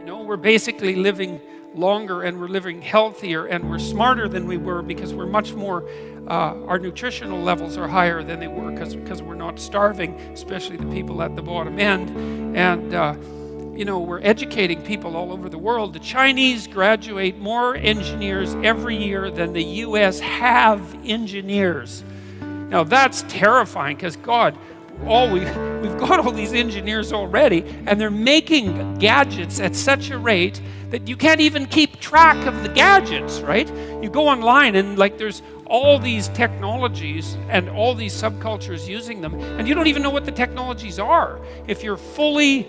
We're basically living longer, and we're living healthier, and we're smarter than we were because we're much more, our nutritional levels are higher than they were because we're not starving, especially the people at the bottom end. And, we're educating people all over the world. The Chinese graduate more engineers every year than the U.S. have engineers. Now that's terrifying because we've got all these engineers already, and they're making gadgets at such a rate that you can't even keep track of the gadgets, right? You go online and there's all these technologies and all these subcultures using them, and you don't even know what the technologies are. If you're fully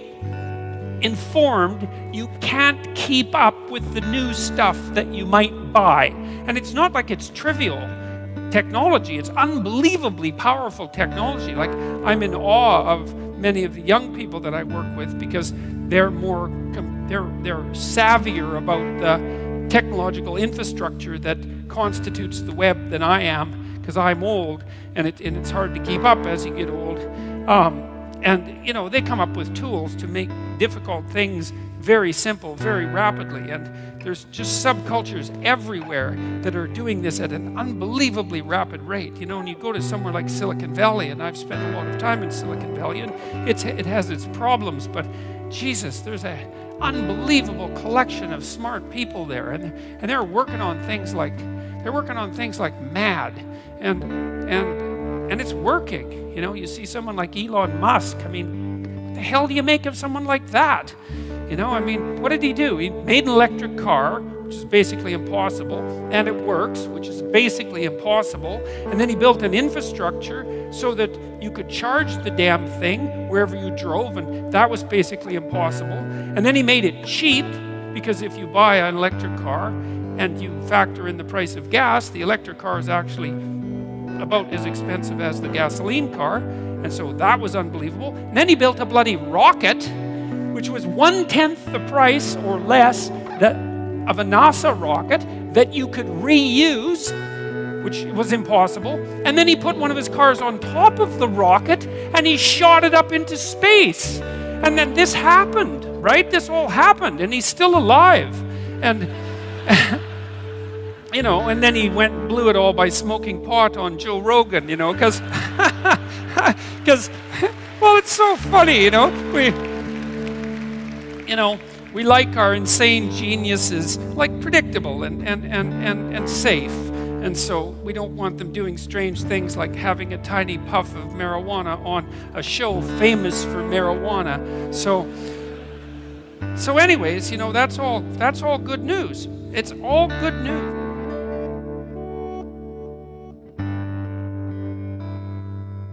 informed, you can't keep up with the new stuff that you might buy. And it's not like it's trivial technology. It's unbelievably powerful technology. I'm in awe of many of the young people that I work with because they're savvier about the technological infrastructure that constitutes the web than I am, because I'm old, and it's hard to keep up as you get old. And they come up with tools to make difficult things very simple, very rapidly, and there's just subcultures everywhere that are doing this at an unbelievably rapid rate. And you go to somewhere like Silicon Valley, and I've spent a lot of time in Silicon Valley, and it has its problems, but Jesus, there's an unbelievable collection of smart people there, and they're working on things like mad, and it's working. You see someone like Elon Musk. What the hell do you make of someone like that? What did he do? He made an electric car, which is basically impossible, and it works, which is basically impossible. And then he built an infrastructure so that you could charge the damn thing wherever you drove, and that was basically impossible. And then he made it cheap, because if you buy an electric car and you factor in the price of gas, the electric car is actually about as expensive as the gasoline car, and so that was unbelievable. And then he built a bloody rocket, which was 1/10 the price or less of a NASA rocket that you could reuse, which was impossible. And then he put one of his cars on top of the rocket, and he shot it up into space. And then this happened, right? This all happened, and he's still alive. And and then he went and blew it all by smoking pot on Joe Rogan, because well, it's so funny, we like our insane geniuses predictable and safe, and so we don't want them doing strange things like having a tiny puff of marijuana on a show famous for marijuana. So anyways, that's all good news. It's all good news.